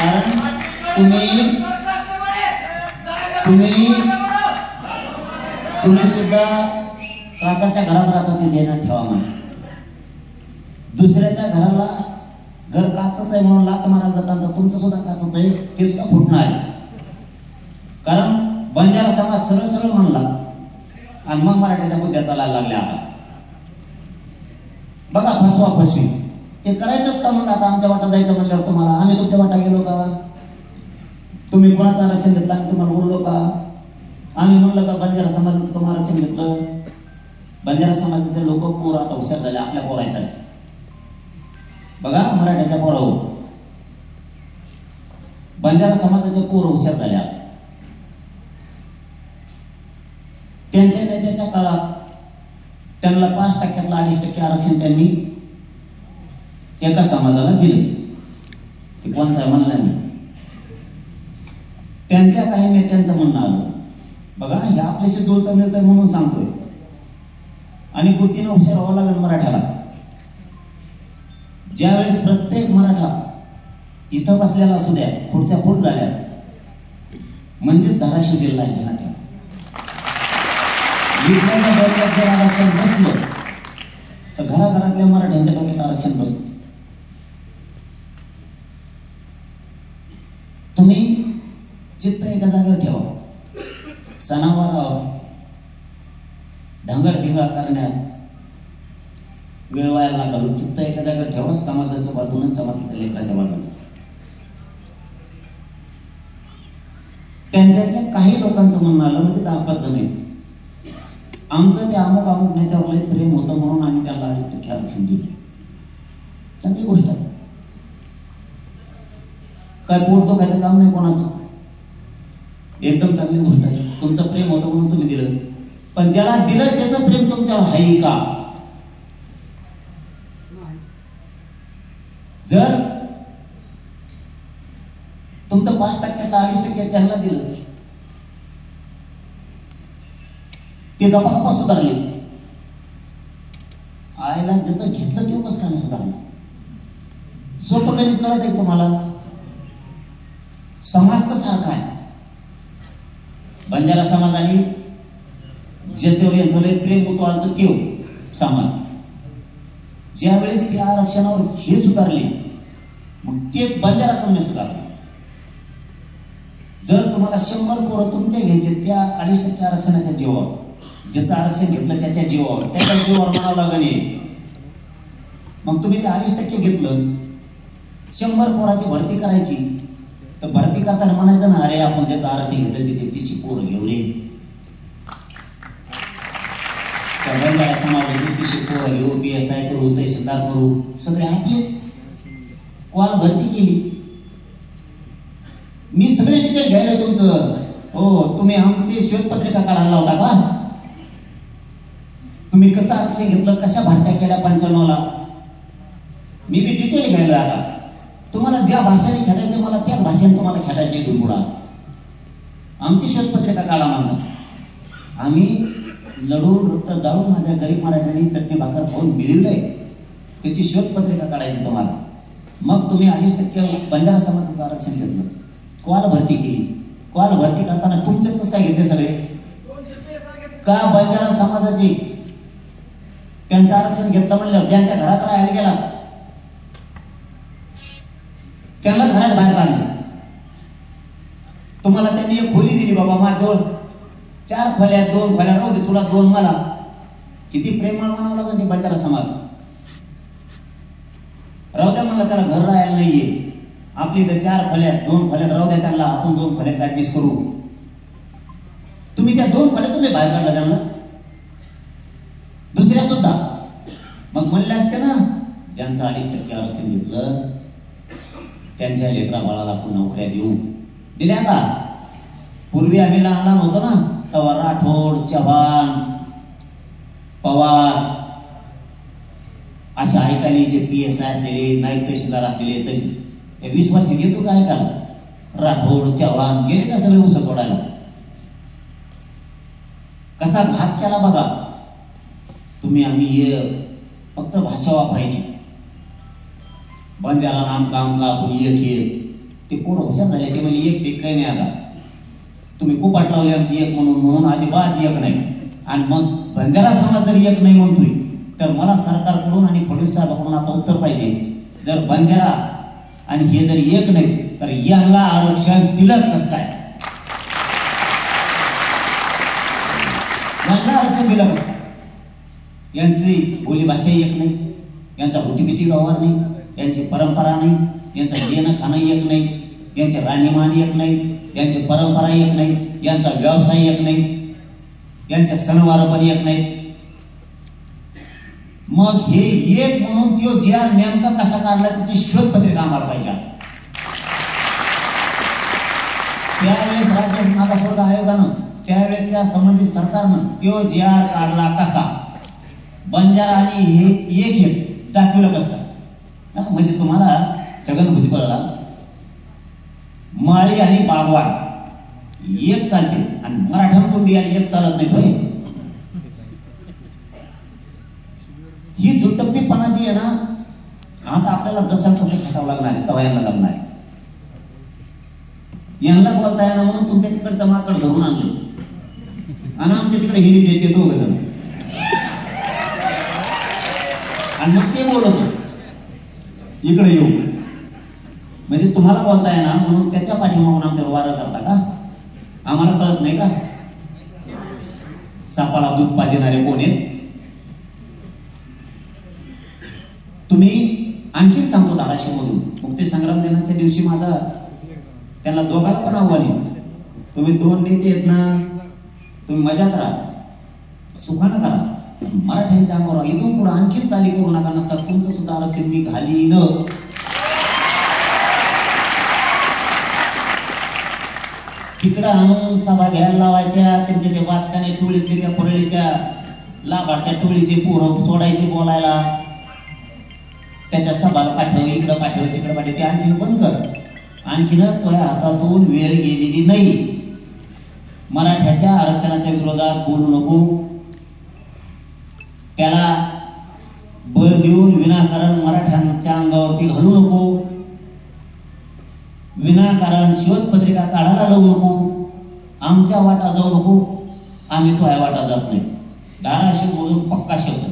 कारण तुम्ही सुद्धा काचाच्या घरात राहता ते ध्यानात ठेवा. म्हणा दुसऱ्याच्या घराला घर काचच आहे म्हणून लात मारायला जातात तर तुमचं सुद्धा काचच आहे ते सुद्धा फुटणार आहे. कारण बंजारा समाज सरळ सरळ म्हणला आणि मग मराठीच्या बुद्ध्या चालायला लागल्या. आता बघा फसवा फसवी ते करायचंच का? मग आता आमच्या वाटा जायचं म्हणल्यावर तुम्हाला आम्ही तुमच्या वाटा गेलो का? तुम्ही कोणाचं आरक्षण घेतलं आम्ही तुम्हाला बोललो का? आम्ही म्हणलं का बंजारा समाजाचं कम आरक्षण घेतलं? बंजारा समाजाचे लोक पोर आता हुशार झाले आपल्या पोरायसाठी. बघा मराठ्याच्या पोरावर बंजारा समाजाचे पोर हुशार झाले. त्यांच्या नेत्याच्या काळात त्यांना 5% 2.5% आरक्षण त्यांनी एका समाजाला दिले. ते कोणचा म्हणलं नाही. त्यांच्या काही नेत्यांचं म्हणणं आलं बघा हे आपल्याशी जुळतं मिळतं म्हणून सांगतोय आणि बुद्धीनं हुशार व्हावं लागेल मराठ्याला. ज्यावेळेस प्रत्येक मराठा इथं बसलेला असू द्या पुढच्या फूट झाल्या म्हणजेच धाराशिव जिल्हा आहे. ध्यानात ठेवा. विज्ञानाच्या डोक्यात जर आरक्षण बसलं तर घराघरातल्या मराठ्यांच्या डोक्यात आरक्षण बसलं. तुम्ही चित्त एका जागेवर ठेवा. सणावार धांगड धिंगाळ करण्यात वेळ व्हायला नका घालू. चित्त एका जागेवर ठेवा. समाजाच्या बाजूने समाजाच्या लेकराच्या बाजूने. त्यांच्यातल्या काही लोकांचं म्हणणं आलं म्हणजे 10-5 जण आहे आमचं ते अमुक नेत्यावर लय प्रेम होतं म्हणून आम्ही त्याला 2.5% आरक्षण दिले. चांगली गोष्ट आहे. काय पोट दुखायचं काम नाही कोणाचं. एकदम चांगली गोष्ट आहे. तुमचं प्रेम होतं म्हणून तुम्ही दिलं. पण ज्याला दिलं त्याचं प्रेम तुमच्यावर आहे का? जर तुमचं 5% 2.5% त्यांना दिलं ते गप्पा सुधारले. आईला ज्याचं घेतलं ते कसं काय सुधारलं? सोपं गणित कळत आहे तुम्हाला? समाज तर सारखा आहे. बंजारा समाजाने ज्याच्यावर यांचं लय प्रेम होतो आलं तो समाज ज्यावेळेस त्या आरक्षणावर हे सुधारले मग ते बंजारा कमी सुधारले. जर तुम्हाला 100 पोरं तुमचे घ्यायचे त्या 2.5% आरक्षणाच्या जीवावर ज्याचं आरक्षण घेतलं त्याच्या जीवावर म्हणावं लागेल. मग तुम्ही ते 2.5% घेतलं 100 पोराची भरती करायची तर भरती करताना म्हणायचं ना अरे आपण ज्याचं आरक्षण घेतलं त्याचे 30 पोरं घेऊ रे. बंजारा समाजाची 30 पोरं घेऊ PSI करू तहसीलदार करू सगळे आपलेच. कॉल भरती केली. मी सगळे डिटेल घ्यायला तुमचं. हो तुम्ही आमची श्वेतपत्रिका काढायला होता का? तुम्ही कसं आरक्षण घेतलं कशा भरत्या केल्या 95ला मी बी डिटेल घ्यायला. आता तुम्हाला ज्या भाषेने खेळायचं मला त्याच भाषेने तुम्हाला खेळायचं इथून पुढे. आमची श्वेतपत्रिका काढा मागणं. आम्ही लढून रक्त जाळून माझ्या गरीब मराठ्यांनी चटणी भाकर खाऊन मिळवलंय त्याची श्वेतपत्रिका काढायची तुम्हाला. मग तुम्ही 2.5% बंजारा समाजाचं आरक्षण घेतलं. कॉल भरती केली. कॉल भरती करताना तुमचेच कसं काय घेतले सगळे का? बंजारा समाजाचे त्यांचं आरक्षण घेतलं म्हणलं ज्यांच्या घरात राहायला गेला त्यांना घरात बाहेर काढलं. तुम्हाला त्यांनी एक खोली दिली बाबा माझ्याजवळ 4 खोल्या 2 खोल्या राहू दे तुला 2 मला. किती प्रेमळ म्हणावं लागेल ते बंजारा समाज. राहू द्या मला त्याला घर राहायला नाहीये. आपली इथं 4 खोल्यात 2 खोल्यात राहू द्या त्यांना आपण 2 खोल्यात ऍडजस्ट करू. तुम्ही त्या 2 खोल्या तुम्ही बाहेर काढला त्यांना दुसऱ्या सुद्धा. मग म्हणले असते ना ज्यांचं 2.5% आरक्षण घेतलं त्यांच्या लेकरा बाळाला आपण नोकऱ्या देऊ. दिल्या का? पूर्वी आम्ही लहान होतो ना तेव्हा राठोड चव्हाण पवार अशा ऐकायला जे PSI असलेले नाईक तहसीलदार असलेले तहसील 20 वर्ष घेतो का ऐकायला? राठोड चव्हाण गेले का सगळे उसळ तोडायला? कसा घात केला बघा. तुम्ही आम्ही फक्त भाषा वापरायची. बंजारा नाम काम का आपण एक ते पोरं हुशार झाले, ते म्हणजे एक पीक काही नाही आता, तुम्ही कुपाट लावली आमची एक म्हणून अजिबात एक नाही. आणि मग बंजारा समाज जर एक नाही म्हणतोय तर मला सरकारकडून आणि फडणवीस साहेबांकडून आता उत्तर पाहिजे, जर बंजारा आणि हे जर एक नाही तर यांना आरक्षण दिलंच कसं काय, यांना आरक्षण दिलं कसं? यांची बोलीभाषा एक नाही, यांचा हुटीपिटी व्यवहार नाही, यांची परंपरा नाही, यांचं देणं खाणं एक नाही, यांचे राहणीमान एक नाही, यांची परंपरा एक नाही, यांचा व्यवसाय एक नाही, यांचे सणवार पण एक नाही. मग हे एक म्हणून तो ज्या नेमका कसा काढला त्याची शोधपत्रिका आम्हाला पाहिजे. त्यावेळेस राज्य मागासवर्ग आयोगानं त्यावेळेच्या संबंधित सरकारनं तो JR काढला कसा, बंजारा आणि हे एक दाखवलं कसं. म्हणजे तुम्हाला छगन भुजबळला माळी आणि बागवान एक चालते आणि मराठा कुंडी आणि एक चालत नाही. होय, ही दुटप्पीपणा जी आहे ना, आता आपल्याला जसं तसं खेटावं लागणार आहे, तवा यांना जमणार आहे. यांना बोलता येणार म्हणून तुमच्या तिकडचं माकड धरून आणले आणि आमच्या तिकडे हिडी देते दोघ जण आणि मग ते बोलतो इकडे येऊ, म्हणजे तुम्हाला बोलता येणार म्हणून त्याच्या पाठीमागून आमच्यावर वारं करता का? आम्हाला कळत नाही का सापाला दूध पाजणारे कोण आहेत? तुम्ही आणखीन सांगतो धाराशिवमधून मुक्तीसंग्राम दिनाच्या दिवशी माझा त्यांना दोघांना पण आव्हान आहे, तुम्ही दोन नेते आहेत ना, तुम्ही मजा करा, सुखानं करा, मराठ्यांच्या अंगावर इथून पुढे आणखीन चाली करू नका, नसता तुमचं सुद्धा आरक्षण मी घालीन. तिकडं आणून सभा घ्यायला लावायच्या, तुमच्या ते वाचकाने टोळीतले त्या परळीच्या लाभार्थ्या टोळीचे पोरं सोडायचे बोलायला, त्याच्या सभाला पाठव, इकडं पाठव, तिकडं पाठव, ते आणखीन बंद कर. आणखीन तुझ्या हातातून वेळ गेलेली नाही. मराठ्याच्या आरक्षणाच्या विरोधात बोलू नको, त्याला बळ देऊन विनाकारण मराठ्यांच्या अंगावरती घालू नको, विनाकारण शोधपत्रिका काढायला लावू नको, आमच्या वाटा जाऊ नको, आम्ही तुझ्या वाटा जात नाही. धाराशिव बोलून पक्का शब्द.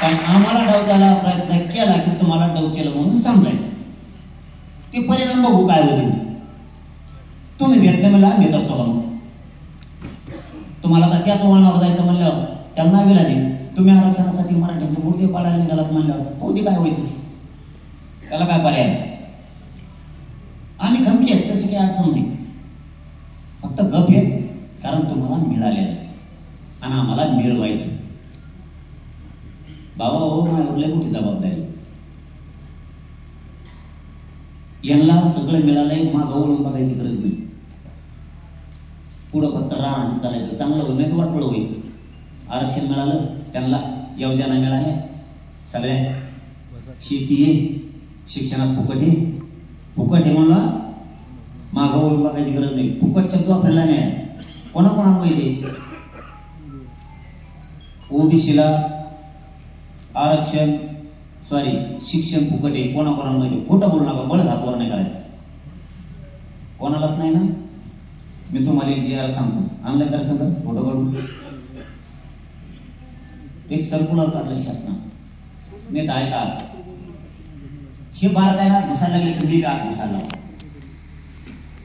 कारण आम्हाला डावचायला प्रयत्न केला की तुम्हाला डावचेल म्हणून समजायचं, ते परिणाम बघू काय होईल. तुम्ही भेटते मला भेट असतो का? मग तुम्हाला आता त्याच वळणावर जायचं म्हणल्यावर त्यांना विलाजी तुम्ही आरक्षणासाठी मराठ्यांचे मूर्ती पाडायला निघालात म्हणल्यावर होती काय व्हायचं, त्याला काय पर्याय? आम्ही खमकी आहेत, तशी काही अडचण नाही, फक्त गप येत, कारण तुम्हाला मिळालेलं आणि आम्हाला मिळवायचं. बाबा हो, माझ्यावर लय मोठी जबाबदारी, यांना सगळं मिळालंय, मागं वळून बघायची गरज नाही, पुढं फक्त राहणं चालायचं, चांगलं होईल नाही तर वाटलं होईल. आरक्षण मिळालं, त्यांना योजना मिळाल्या सगळ्या, शेती आहे, शिक्षणात फुकट आहे, फुकट आहे म्हणला मागं वळून बघायची गरज नाही. फुकट शब्द वापरला नाही, कोणाकोणा माहिती ओबीसीला आरक्षण शिक्षण फुकट आहे, कोणाकोणाला माहिती. खोटं बोलू नका, बळ हातवर नाही करायचं, कोणालाच नाही ना. मी तुम्हाला एक JR सांगतो, ऑनलाईन करा सांगा, फोटो काढून एक सर्क्युलर काढलं शासनानं, नेत आहे का? हे बार काय ना घुसायला लागले तर मी आत घुसायला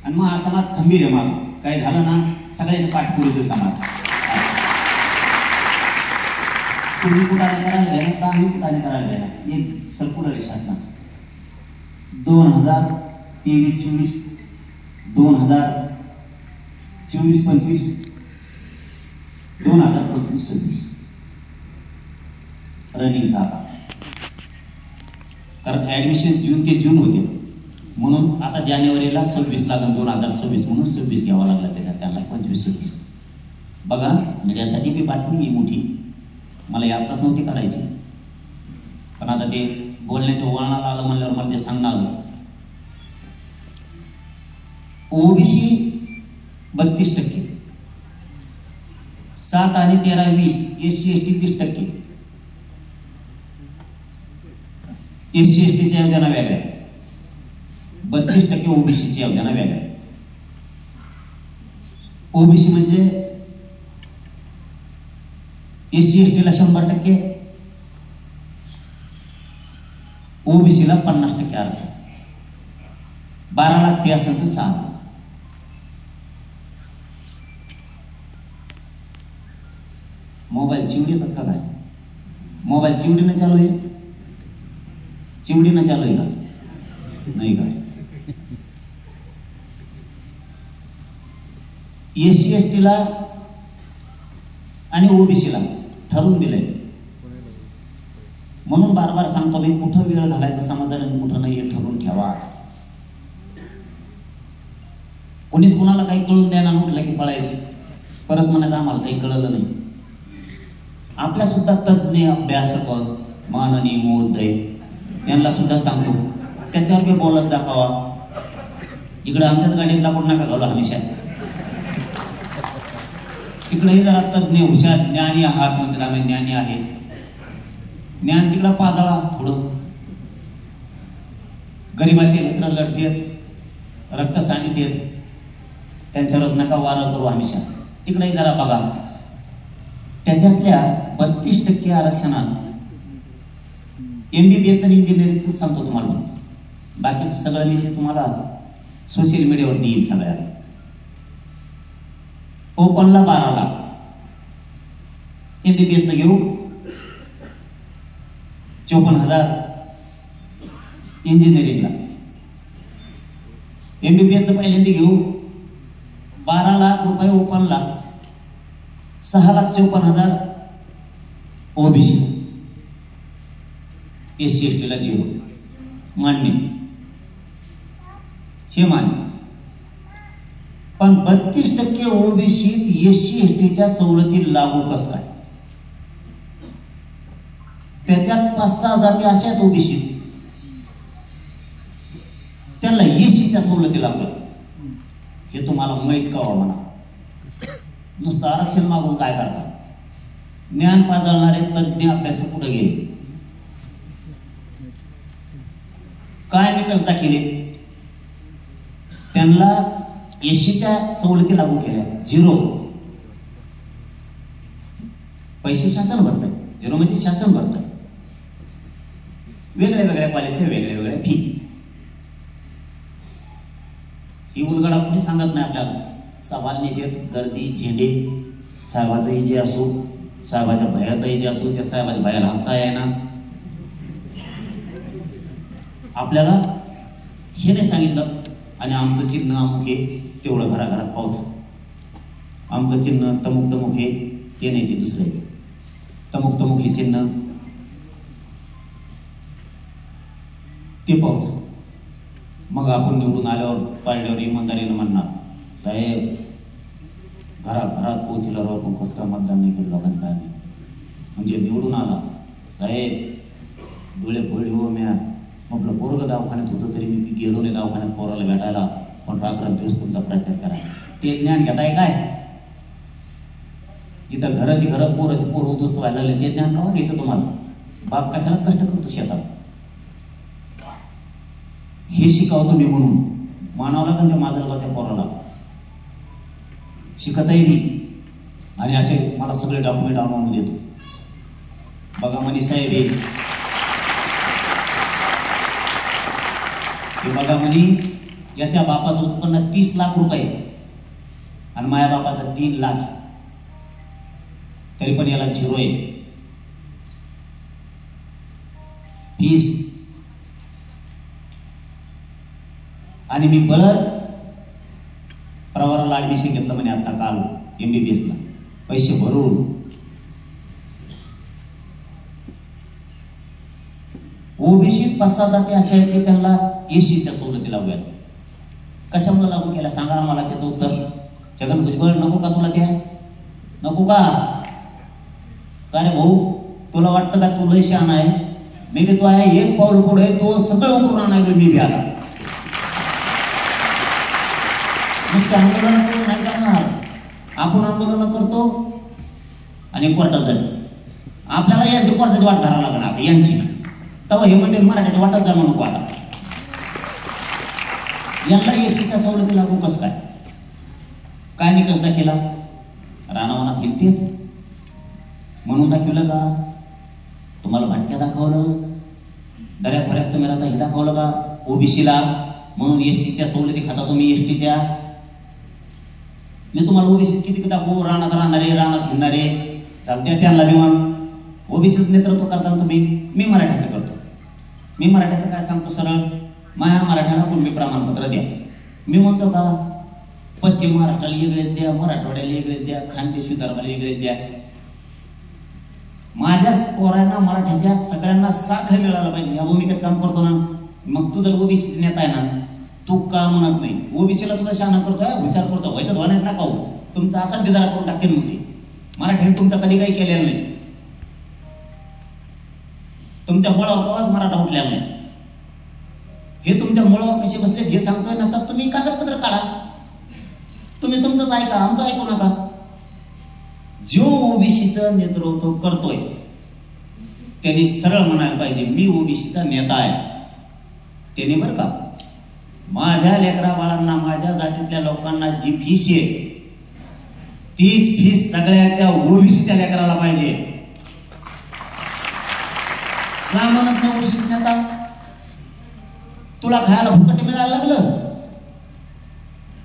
आणि मग हा समाज खंबीर आहे. मग काय झालं ना, सगळ्यांनी पाठपुरी देऊ समाज. तुम्ही कुठाने करायला घ्या ना, आम्ही कुठाने करायला घ्या ना. एक सर्क्युलर आहे शासनाचं 2023-24, 2024-25, 2025-26 रनिंगचा आता, कारण ऍडमिशन जून ते जून होते म्हणून आता जानेवारीला 26 लागेल, 2026 म्हणून 26 घ्यावा लागला त्याच्यात, त्यांना 25-26. बघा मीडियासाठी मी बातमी ही मोठी, मला यातच नव्हती काढायची, पण आता ते बोलण्याच्या वळणाला आलं म्हणल्यावर मला ते सांगणं आलं. ओबीसी 32%, 7 आणि 13, 20, SC ST 30%. SC STच्या योजना वेगळ्या, 32% OBCची योजना वेगळ्या. OBC म्हणजे SC STला 100%, OBCला 50% आरक्षण. 12 लाख फी असेल तर 6 लाख. मोबाईल चिवडी येतात का काय? मोबाईल चिवडीनं चालू आहे? चिवडीनं चालू आहे का? नाही का? SC STला आणि OBCला ठरवून दिलंय. म्हणून बार बार सांगतो मी, कुठं वेळ घालायचा समाजाने आणि कुठं नाही हे ठरवून ठेवा. कोणीच कुणाला काही कळून द्यायला म्हटलं की पळायचं, परत म्हणायचं आम्हाला काही कळलं नाही. आपल्या सुद्धा तज्ज्ञ अभ्यासक माननीय महोदय यांना सुद्धा सांगतो, त्याच्यावर मी बोलत जाकावा. इकडे आमच्याच गाडीतला पण नका घालू हमेशा. तिकडेही जरा तज्ज्ञ हुशार ज्ञानी आहात म्हणजे आम्ही ज्ञानी आहेत. ज्ञान तिकडं पाजाळा थोडं. गरिबाचे लेकरं लढतेत, रक्त सांडतेत, त्यांच्यावरच नका वारं करू हमेशा. तिकडेही जरा बघा. त्याच्यातल्या 32% आरक्षणात MBBS आणि इंजिनिअरिंगचं सांगतो तुम्हाला. बाकीचं सगळं मी तुम्हाला सोशल मीडियावरती येईल. सगळ्याला ओपनला 12 लाख, MBBSचं घेऊ 54,000, इंजिनिअरिंगला MBBSचं पहिल्यांदा घेऊ 12 लाख रुपये ओपनला, 6,54,000 OBC, SC STला 0. मान्य, हे मान्य. पण 32% OBC SC STच्या सवलती लागू कस काय? त्याच्यात 5-6 जाती अशा आहेत OBC, त्यांना SCच्या सवलती लागल्या. हे तुम्हाला माहित का म्हणा? नुसतं आरक्षण मागून काय करता? ज्ञान पाजळणारे तज्ज्ञ अभ्यासक कुठे गेले? काय निकष दाखिले? त्यांना SCच्या सवलती लागू केल्या 0. पैसे शासन भरतंय. 0 म्हणजे शासन भरतंय. वेगळ्या वेगळ्या कॉलेजच्या वेगळ्या वेगळ्या फी. ही उलगडा कोणी सांगत नाही आपल्याला. सवाल नेतेत, गर्दी, झेंडे, साहेबाचा इजे असो, साहेबाच्या भयाचा इजे असो, त्या साहेबाच्या भयाला हप्ता आहे ना. आपल्याला हे नाही सांगितलं. आणि आमचं चिन्ह अमुक हे, तेवढं घराघरात पावचं. आमचं चिन्ह तमुक तमुक हे, ते नाही, ते दुसरं आहे. तमुक तमुक हे चिन्ह ते पावचं. मग आपण निवडून आल्यावर पाळल्यावर इमानदारीनं म्हणणार, साहेब घराघरात पोहोचल्यावर आपण कसं काय मतदान नाही केलं लोकांनी काय नाही. म्हणजे निवडून आला, साहेब डोळे फोडले हो म्या, आपलं पोरगं दवाखान्यात होतं तरी मी गेलो नाही दवाखान्यात पोराला भेटायला, पण रात्रंदिवस तुमचा प्रचार करा. ते ज्ञान घेताय काय? इथं घराची घरं पोराची पोरं उद्ध्वस्त व्हायला लागले, ते ज्ञान केव्हा घ्यायचं तुम्हाला? बाप कशाला कष्ट करतो शेतात? हे शिकावतो मी म्हणून मानावं लागेल त्या माजलगावच्या पोराला. शिकतही मी आणि असे मला सगळे डॉक्युमेंट आणून देतो. बघा मनी साहेब हे बघा म्हणे, याच्या बापाचं उत्पन्न 30 लाख रुपये आणि माझ्या बापाचं 3 लाख, तरी पण याला 0 आहे फीस. आणि मी बळत प्रवाराला ऍडमिशन घेतलं म्हणे आता काल MBBSला पैसे भरून. OBCत 5-6 जाती अशा आहेत की त्यांना SCच्या सवलती लागू आहेत. कशामुळे लागू केल्या सांगा आम्हाला त्याचं उत्तर. छगन भुजबळ नको का तुला? त्या नको का? का रे भाऊ, तुला वाटतं का तू लय शहाणा आहे? मी बी तो आहे एक पाऊल पुढे, तो सगळं उकरून आणायचं मी बी आता. नुसतं आंदोलन करून नाही करणार. आपण आंदोलन करतो आणि कोर्टात जातो. आपल्याला यांची कोर्टाची वाट धरावं लागणार, यांची तेव्हा हे मंदिर मराठ्याचं वाटत जाणं नको आता. यांना एसटीच्या सवलती लागू कस काय निकष दाखिला? रानावनात हिंमतेत म्हणून दाखवलं का? तुम्हाला भटक्या दाखवलं? दर्याखोऱ्यात तुम्ही राहता हे दाखवलं का? ओबीसीला म्हणून एसटीच्या सवलती खाता तुम्ही एसटीच्या. मी तुम्हाला ओबीसी किती दाखवू? रानात राहणारे, रानात हिंडणारे चालते त्यांना बी मग ओबीसीचं नेतृत्व करता तुम्ही. मी मराठ्याचं करतो. मी मराठ्याचं काय सांगतो सरळ, माया मराठ्याला कुणबी प्रमाणपत्र द्या. मी म्हणतो का पश्चिम महाराष्ट्राला वेगळेच द्या, मराठवाड्याला वेगळेच द्या, खानदेश विदर्भाला वेगळेच द्या. माझ्या पोरांना मराठ्याच्या सगळ्यांना साखर मिळायला पाहिजे या भूमिकेत काम करतो ना. मग तू जर ओबीसी नेता आहे ना, तू का म्हणत नाही? ओबीसीला सुद्धा शहाणा करतोय, हुशार करतो. व्हायचं धोण्यात नका हो. तुमचा असा दिदारा करून टाकेल मग ते. मराठ्याने तुमचा कधी काही केलेलं नाही. तुमच्या मुळावर कवाच मराठा उठलेला नाही. हे तुमच्या मुळावर कसे बसले हे सांगतोय नसतात. तुम्ही कागदपत्र काढा. तुम्ही तुमचंच ऐका, आमचं ऐकू नका. जो ओबीसीचं नेतृत्व करतोय त्यांनी सरळ म्हणायला पाहिजे मी ओबीसीचा नेता आहे. त्याने बरं का माझ्या लेकरा बाळांना, माझ्या जातीतल्या लोकांना जी फीस आहे तीच फीस सगळ्याच्या ओबीसीच्या लेकराला पाहिजे. का म्हणत नाही ओबीसी नेता? तुला खायला फुकट मिळायला लागलं?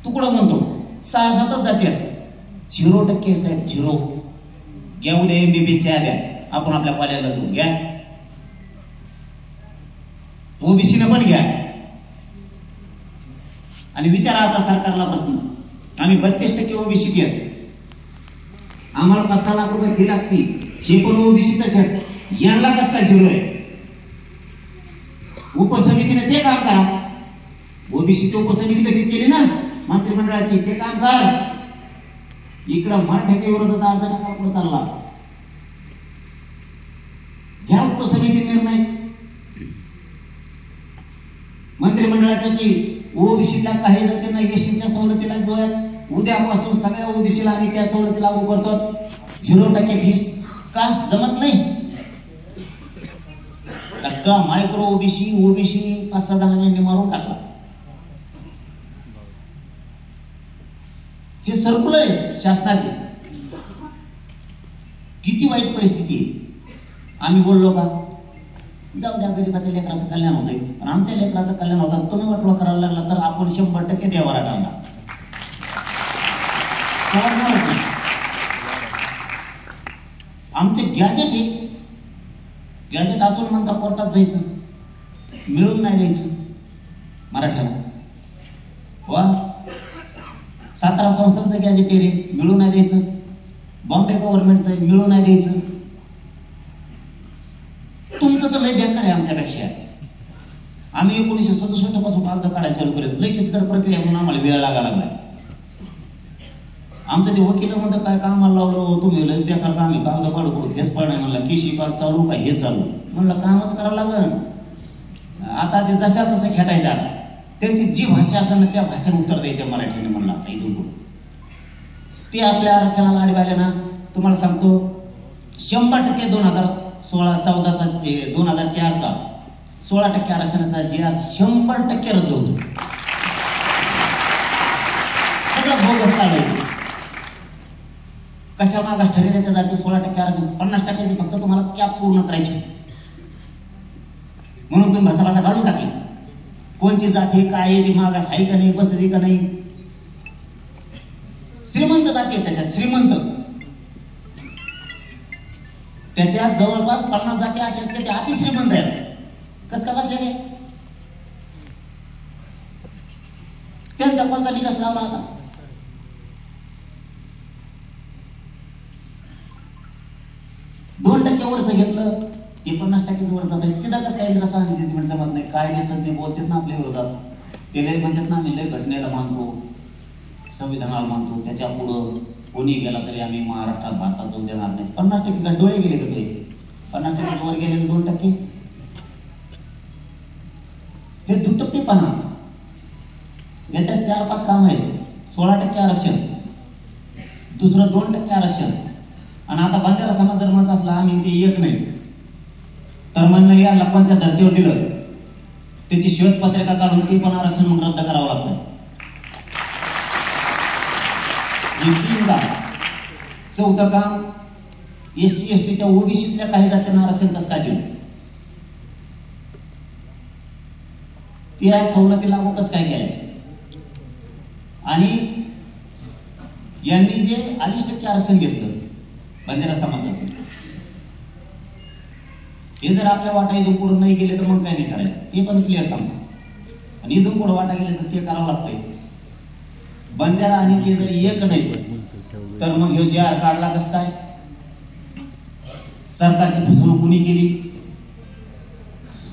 तू कुठं म्हणतो 6-7च जाते. 0% साहेब, 0. घ्या उद्या MBBSच्या द्या, आपण आपल्या कॉलेजला जाऊ. घ्या ओबीसीनं पण घ्या. आणि विचारा आता सरकारला प्रश्न, आम्ही 32% ओबीसी घ्या, आम्हाला 5-6 लाख रुपये फी लागती, हे पण ओबीसीच आहे. यांना कसं काय 0 आहे? उपसमितीने ते काम करा. ओबीसीची उपसमिती गठीत केली ना मंत्रिमंडळाची, ते काम कर. इकडं मराठ्याच्या विरोधात अर्ज नका पुढे चालला. घ्या उपसमिती निर्णय मंत्रिमंडळाच्या की ओबीसीला काही जातींना एसटीच्या सवलतीला गोव्यात उद्यापासून सगळ्या ओबीसीला आम्ही त्या सवलती लागू करतो. 0% फीस का जमत नाही? सगळा मायक्रो ओबीसी 5-6 जणांनी मारून टाकला. हे सर्क्युलर आहे शासनाचे. किती वाईट परिस्थिती आहे. आम्ही बोललो का जाऊ द्या गरीबाच्या लेकराचं कल्याण होतंय, पण आमच्या लेकराचं कल्याण होतं तुम्ही वाटलं करायला लागला तर आपण 100% देवारा टाळणार. सोडणारच नाही. आमचे गॅजेट आहे, गॅजेट असून म्हणता कोर्टात जायचं, मिळून नाही द्यायचं मराठ्याला. वा 17 संस्थांचं गॅजेट आहे रे, मिळून नाही द्यायचं. बॉम्बे गव्हर्नमेंटचं मिळून नाही द्यायचं. तुमचं तर लय बेकार आहे आमच्यापेक्षा. आम्ही 1967 पासून कागद काढायला चालू करत, लय किचकट प्रक्रिया म्हणून आम्हाला वेळ लागायला लागला. आमचं ते वकील म्हणतं काय कामाला लावलं तुम्ही, लय बेकार काम आहे, कागद काढू करू हेच पड नाही. म्हणलं केशी काल चालू का हे चालू? म्हणलं कामच करावं लागल. आता ते जशा तसं खेटायच्या, त्यांची जी भाषा असेल ना त्या भाषेने उत्तर द्यायच्या मराठीने. म्हणलं आता इथून पुढे ते आपल्या आरक्षणाला आडवायला ना, तुम्हाला सांगतो 100% 2016-14चा 2004चा 16% आरक्षणाचा जे आज 100% रद्द होतो. सगळं बोगस काढायचं. कशा मागास ठरले त्या जाती 16% आरक्षण, 50%ची फक्त तुम्हाला कॅप पूर्ण करायची म्हणून तुम्ही भाषा घालून टाकली. कोणची जाती काय आहे, ती मागास आहे का नाही, बसली का नाही. श्रीमंत जाती आहे त्याच्यात, श्रीमंत त्याच्यात जवळपास 50 जाती अशा आहेत ते अतिश्रीमंत आहेत. कस का बसलेले? त्यांचा कोणता निकष लावला आता? वरचं घेतलं ते 50% वर जात आहे. तिथं कसं आहे सांगितलं जमत नाही, काय देतात नाही, बोलतात ना आपल्या विरोधात. ते लय म्हणतात ना आम्ही लय घटनेला मानतो, संविधानाला मानतो, त्याच्या पुढं कोणी गेला तरी आम्ही महाराष्ट्रात भारतात जाऊ देणार नाही. 50% का डोळे गेले का तुझे? 50% वर गेले 2%. हे दुटप्पीपणा. याच्यात 4-5 काम आहेत. 16% आरक्षण, दुसरं 2% आरक्षण, आणि आता बंजारा समाज जर म्हणत असला आम्ही ते एक नाही कर्मांना या लोकांच्या धर्तीवर दिलं त्याची श्वेतपत्रिका काढून ते पण आरक्षण मग रद्द करावं लागतं. हे 3 काम. 4थं काम, SC STच्या ओबीसीतल्या काही जातींना आरक्षण कसं काय दिलं, त्या सवलती लागू कसं काय केल्या, आणि यांनी जे 40% आरक्षण घेतलं बंजारा समाजाचं, हे जर आपल्या वाटा इथून पुढे नाही गेले तर मग काय नाही करायचं ते पण क्लिअर सांगतो. आणि इथून पुढे वाटा गेले तर ते करावं लागतंय. बंजारा आणि ते जर एक नाही तर मग हे JR काढला कसं काय, सरकारची फसवणूक कुणी केली,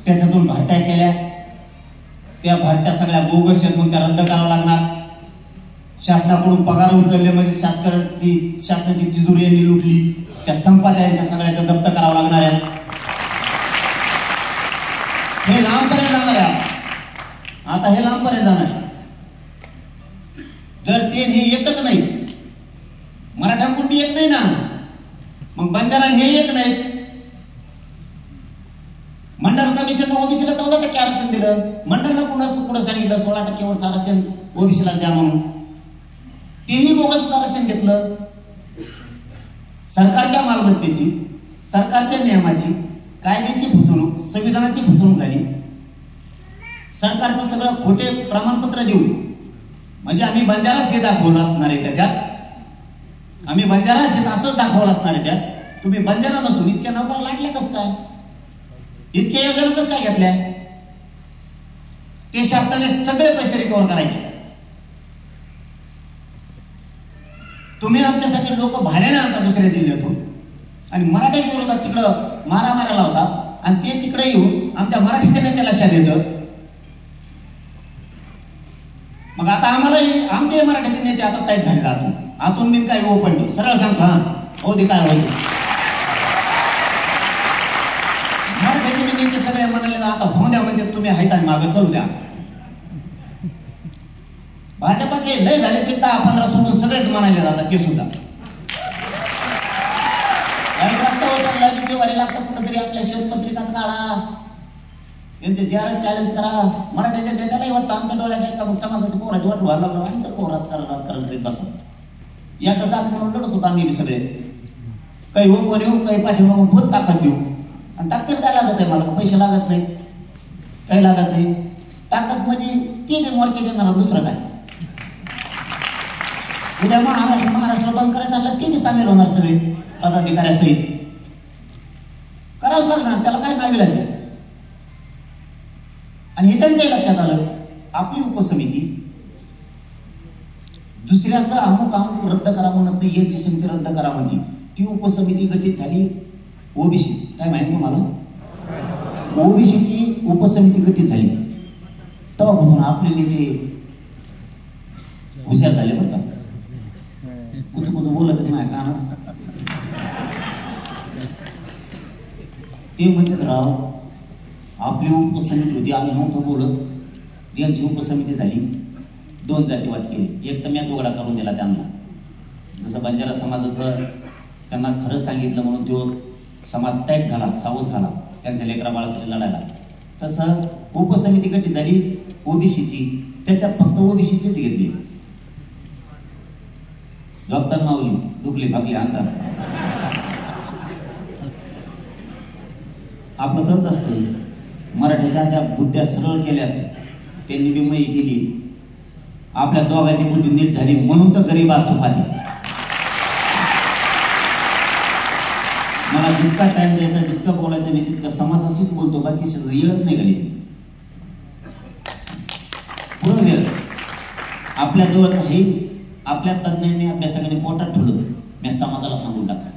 त्याच्यातून भरत्या केल्या, त्या भरत्या सगळ्या बोगस आहेत मग त्या रद्द करावं लागणार. शासनाकडून पगार उचलले म्हणजे शासनाची तिजोरी यांनी लुटली, त्या संपादनाच्या सगळ्याच्या जप्त करावं लागणार आहे. हे लांबपर्यंत जाणार आहे. आता हे लांबपर्यंत जाणार आहे. जर ते हे एकच नाही, मराठ्यांकडून एक नाही ना, मग बंजारा हे एक नाही. मंडल कमिशन ओबीसीला 14% आरक्षण दिलं. मंडलला पुढे सांगितलं 16% आरक्षण ओबीसीला द्या म्हणून, तेही बोगस आरक्षण घेतलं. सरकारच्या मालमत्तेची, सरकारच्या नियमाची, कायद्याची फसवणूक, संविधानाची फसवणूक झाली. सरकारचं सगळं खोटे प्रमाणपत्र देऊ म्हणजे आम्ही बंजाराच हे दाखवलं असणार आहे, त्याच्यात आम्ही बंजाराच हे असंच दाखवलं असणार आहे. त्यात तुम्ही बंजारा नसून इतक्या नोकऱ्या लाटल्या कसं काय, इतक्या योजना कसं काय घेतल्या, ते शासनाने सगळे पैसे रिकव्हर करायचे. तुम्ही आमच्यासाठी लोक भाड्याने आणता दुसऱ्या जिल्ह्यातून आणि मराठ्याच्या विरोधात तिकडं मारामाऱ्या लावता आणि ते तिकडे येऊन आमच्या मराठीच्या नेत्याला शा देतं. मग आता आम्हालाही आमचे मराठीचे नेते आता टाईट झाले आतून बिन काय ओपन सरळ सांगतो. हा हो दे काय व्हायचं, मराठीचे नेते सगळे म्हणाले आता होऊ द्या म्हणजे तुम्ही हायता मागं चलू द्या. भाजपाचे लय झाले ते 10-15 सोडून सगळेच म्हणाले जातात ते सुद्धा वारी लागतात. कुठेतरी आपल्या श्वेतपत्रिकाच काढा, यांचे JR चॅलेंज करा. मराठ्याच्या नेत्यालाही वाटतं आमच्या डोळ्यात एकटा मग समाजाचं पोराची वाट व्हायला लागलं आणि तर राजकारण करीत बसा. याचा जात म्हणून लढत होतो आम्ही सगळे, काही ओपन येऊ काही पाठीमागून फुल ताकद देऊ. आणि ताकद काय लागत आहे, मला पैसे लागत नाही, काही लागत नाही. ताकद म्हणजे ते बी मोर्चे घेणार, दुसरं काय. उद्या महाराष्ट्र बंद करायचं झालं ते बी सामील होणार सगळे पदाधिकाऱ्यासहित, करावंच लागणार, त्याला काय नावी लागेल. आणि हे त्यांच्याही लक्षात आलं, आपली उपसमिती दुसऱ्याचं अमुक रद्द करा म्हणत नाही, याची समिती रद्द करा म्हणते. ती उपसमिती गठीत झाली ओबीसी, काय माहिती तुम्हाला, ओबीसीची उपसमिती गठीत झाली. तेव्हापासून आपले नेते हुशार झाले बरं का, कुछ बोलत नाही कानात. ते म्हणतात राव आपली उपसमिती होती, आम्ही नव्हतं बोलत, यांची उपसमिती झाली, 2 जातीवाद केले. एक तर मॅच उघडा करून दिला त्यांना, जसं बंजारा समाजाचं त्यांना खरं सांगितलं म्हणून तो समाज तैट झाला, सावध झाला त्यांच्या लेकरा बाळासाठी लढायला. तसं उपसमिती गठीत झाली ओबीसीची, त्याच्यात फक्त ओबीसीचीच घेतली. जबाबदार माऊली डुबली भागली अंधार. आपलं तच असतं, मराठीच्या त्या बुद्ध्या सरळ केल्यात, त्यांनी बी मयी केली. आपल्या दोघांची बुद्धी नीट झाली म्हणून तर गरीब असू खाली. मला जितका टाइम द्यायचा, जितकं बोलायचं मी तितकं समाजाशीच बोलतो, बाकी येळच नाही गेली. पुढं वेळ आपल्या जवळच आहे, आपल्या तज्ञांनी आपल्या सगळ्यांनी पोटात ठेवलं, मी समाजाला सांगून टाकलं.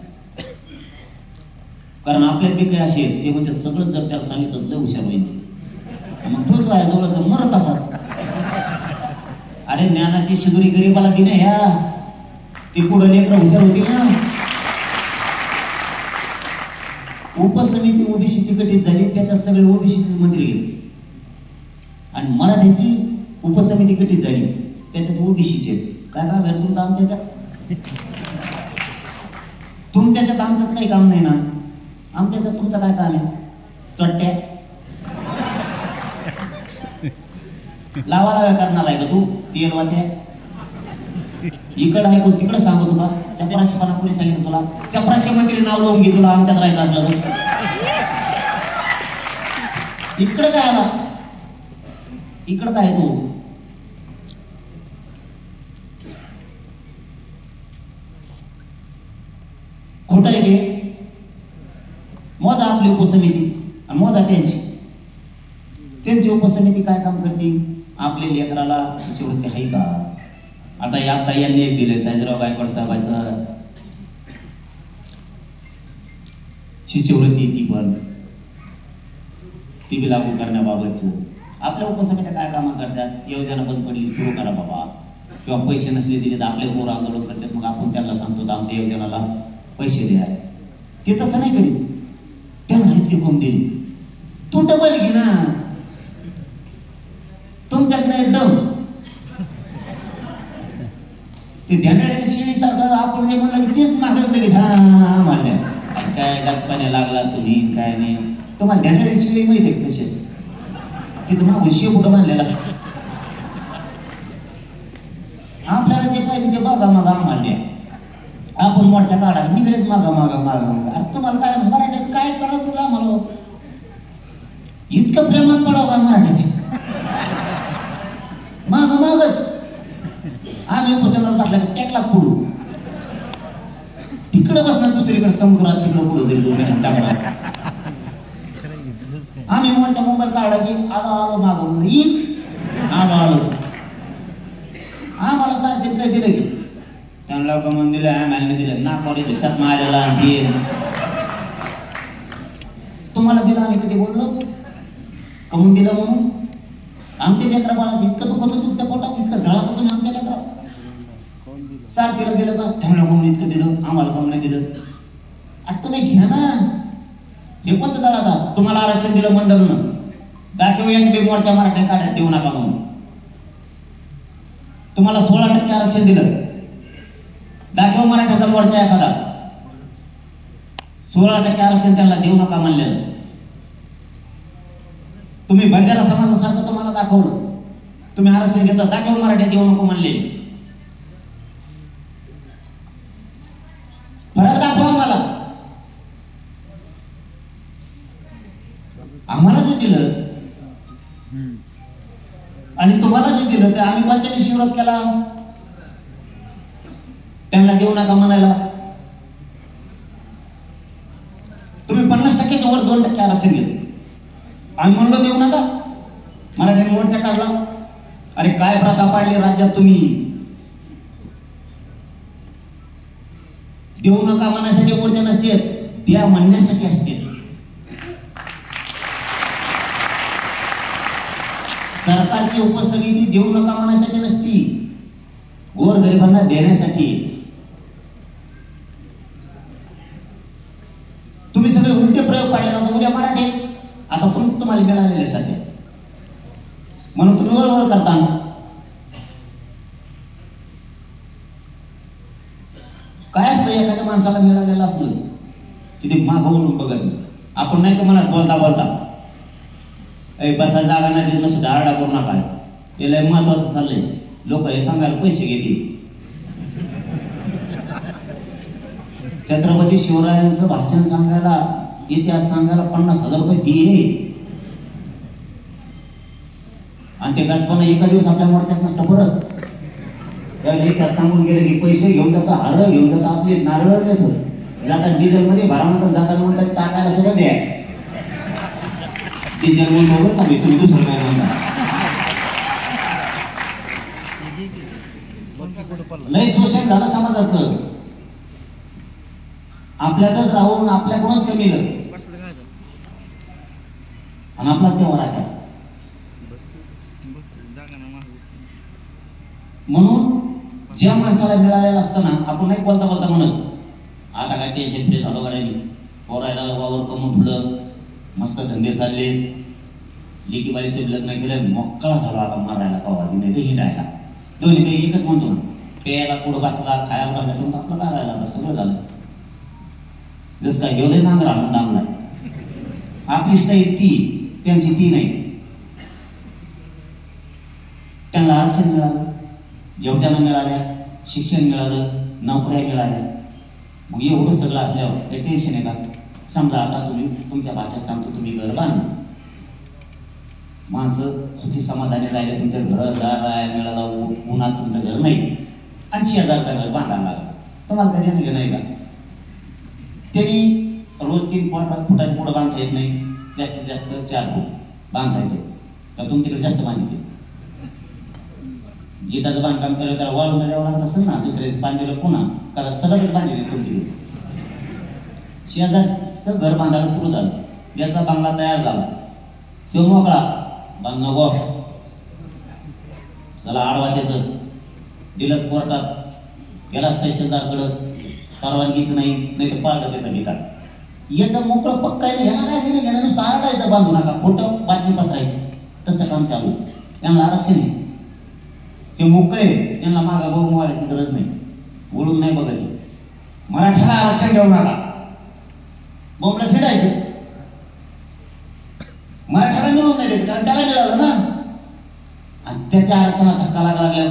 कारण आपल्यात बी काही असे आहेत ते म्हणजे सगळं जर त्याला सांगितलं लय हुशार होईल, मग तो जवळ तर मरत असाच. अरे ज्ञानाची शिदुरी गरीबाला दिने ह्या, ते पुढे लेकरं हुशार होतील ना. उपसमिती ओबीसीची गठीत झाली, त्याच्यात सगळे ओबीसीचे मंत्री गेले. आणि मराठीची उपसमिती गठीत झाली, त्याच्यात ओबीसीचे. काय काम आहे तुमचं आमच्याच्यात, तुमच्याच्यात आमचंच काही काम नाही ना, आमच्याच्यात तुमचं काय काम आहे. चोट्ट्या लावा लाव्या करणार आहे का तू तेल वाट्या इकडं आहे कोण तिकडं सांगू तुला चपराशीपणा कोणी सांगितलं तुला चपराशी मंत्री नाव लावून घे तुला आमच्यात राहायचं असलं तर इकडं काय आला इकडं काय तू खोट आहे ते मोजा आपली उपसमिती आणि मोजा त्यांची उपसमिती काय काम करते आपल्या लेकराला शिष्यवृत्ती आहे का आता यांनी एक दिले सायजराव गायकवाड साहेबांचं शिष्यवृत्ती ती बी लागू करण्याबाबतच आपल्या उपसमित्या काय कामं करतात योजना बंद पडली सुरू करा बाबा किंवा पैसे नसले दिले तर आपले पोरं आंदोलन करतात मग आपण त्यांना सांगतो तर आमच्या योजनाला पैसे द्या ते तसं नाही करीत त्यांना इतकी कोण दिली तू डबल घे ना तुमच्याकडे एकदम ते ध्यानाळ्या शिळी सारखं आपण जे म्हणलं की तेच मागच लगेच हा मारल्या काय गाचपाण्या लागला तुम्ही काय नाही तुम्हाला ध्यानाळ्या शिळी माहिती आहे कशी तिथं मागून शेपुटं बांधलेलं असतं आपल्याला जे पाहिजे ते बघा मग आम्हाला द्या आपण मोर्चा काढा निघलेच मागा मागा मागा मागा अरे तुम्हाला काय मराठीत काय करायचं तुला आम्हाला इतकं प्रेमात पडावं का मराठीचे माग मागच आम्ही उपसमनात पाटला टेकलाच पुढू तिकडं बसणार दुसरीकडे समुद्रात तिकडं पुढं तरी दोन टाकला आम्ही मोर्चा मोबाईल काढला की आलो आलो माग आलो आलो आम्हाला सारखे काय दिलं की त्यांना कमवून दिलं आम्हाला दिलं नाकावर छत मारलेला तुम्हाला दिलं आम्ही कधी बोललो कमवून दिलं म्हणून आमच्या लेकरा बाळाचं इतकं दुखत होतं तुमच्या पोटात इतकं झळात तुम्ही आमच्या लेकरा सारखीला दिलं का त्यांना कमून इतकं दिलं आम्हाला कमून नाही दिलं अरे तुम्ही घ्या ना हे कोणतं झाला तुम्हाला आरक्षण दिलं मंडळनं दाखव एक बी मोर्चा मराठा काढ्या देऊ नका म्हणून तुम्हाला 16% आरक्षण दिलं दाखव मराठ्याचा मोर्चा एखादा 16% आरक्षण त्यांना देऊ नका म्हणलेलं तुम्ही बंजारा समाजासारखं तुम्हाला दाखवलं तुम्ही आरक्षण घेतलं दाखव मराठ्यात देऊ नको म्हणले फरक दाखवा आम्हाला जे दिलं आणि तुम्हाला जे दिलं ते आम्ही कोणत्या दिवशी विरोध केला त्यांना देऊ नका म्हणायला तुम्ही 50%च्या वर 2% आरक्षण घेतलं आम्ही म्हणलो देऊ नका मराठ्याने मोर्चा काढला अरे काय प्रथा पाडली राज्यात तुम्ही देऊ नका म्हणण्यासाठी मोर्चा नसते द्या म्हणण्यासाठी असते सरकारची उपसमिती देऊ नका म्हणण्यासाठी नसती गोरगरिबांना देण्यासाठी तुम्ही सगळे उलटे प्रयोग पाडले ना उद्या मराठी आता तुम्हाला मिळालेले सध्या म्हणून तुम्ही वळवळ करता काय असतं एखाद्या माणसाला मिळालेलं असलं की ते मागवून बघत आपण नाही तर म्हणत बोलता बोलता बसा जागा नाही सुद्धा आरडा करू नका हे लय महत्वाचं चाललंय लोक हे सांगायला पैसे घेतील छत्रपती शिवरायांचं भाषण सांगायला इतिहास सांगायला 50,000 रुपये फी आहे आणि ते गाचपानं एका दिवस आपल्या मोर्चात नसतं परत त्यावेळी इतिहास सांगून गेले की पैसे घेऊन जाता हळद घेऊन जाता आपली नारळ देतो जाता डिझेल मध्ये भरामध्ये जाताना म्हणतात टाकायला सुद्धा द्या डिझेल म्हणून बघत नाही तुम्ही दुसरं काय म्हणता लय शोषण झालं समाजाचं आपल्यातच राहून आपल्याकडूनच कमीलं आणि आपलाच देवा राहता म्हणून ज्या माणसाला मिळालेलं असतं ना आपण नाही बोलता बोलता म्हणत आता काय टेन्शन फ्री झालो करायला पोरायला वावर कमवून ठेवलं मस्त धंदे चालले लेकी बाईचं लग्न केलं मोकळा झाला आता मारायला कवा नाही ते हिंडायला दोन्ही पैकी एकच म्हणतो ना प्यायला पुढं बसला खायला बसला तेव्हा आपलं करायला आता सगळं झालं जसं काय एवढे नांगर आणून दामलाय आपली स्टाईल ती, त्यांची ती नाही. त्यांना आरक्षण मिळालं, योजना मिळाल्या, शिक्षण मिळालं, नोकऱ्या मिळाल्या. मग एवढं सगळं असल्यावर काही टेन्शन आहे का? समजा आता तुम्ही तुमच्या भाषेत सांगतो, तुम्ही घर बांधलं, माणसं सुखी समाधानी राहिले, तुमचं घर दार मिळाला, उन्हात तुमचं घर नाही आणि शेजारचं घर बांधायला लागलं, तुम्हाला कधी नाही नाही का? त्यांनी रोज 3 फुटाच्या पुढं बांधता येत नाही, जास्तीत जास्त 4 फूट बांधता येतो का? तुमच्याकडे जास्त बांधते. इटाचं बांधकाम केलं त्याला वाळून द्यावं लागत असेल ना, दुसऱ्या बांधलेलं पुन्हा कारण सडकच बांधले तुमच्याकडे. शेजारचं घर बांधायला सुरू झालं, याचा बांगला तयार झाला, तो मोकळा बांध नको, चला आडवा त्याचं दिलंच कोर्टात, गेला तहसीलदारकडं, परवानगीच नाही, नाही तर पाडलं त्याचा ठिकाण. याचं मोकळं पक्का आहे, ह्याला काय नाही घेणं, नुसतं आरडायचं बांधू नका, खोटं बातमी पसरायची, तसं काम चालू. त्यांना आरक्षण आहे, ते मोकळे, त्यांना मागा बघून वाढायची गरज नाही, वळून नाही बघायची. मराठ्याला आरक्षण घेऊ नका, बोंबला फिरायचं, मराठ्याला मिळून नाही द्यायचं कारण त्याला मिळालं ना. आणि त्याच्या आरक्षणात धक्का लागल्या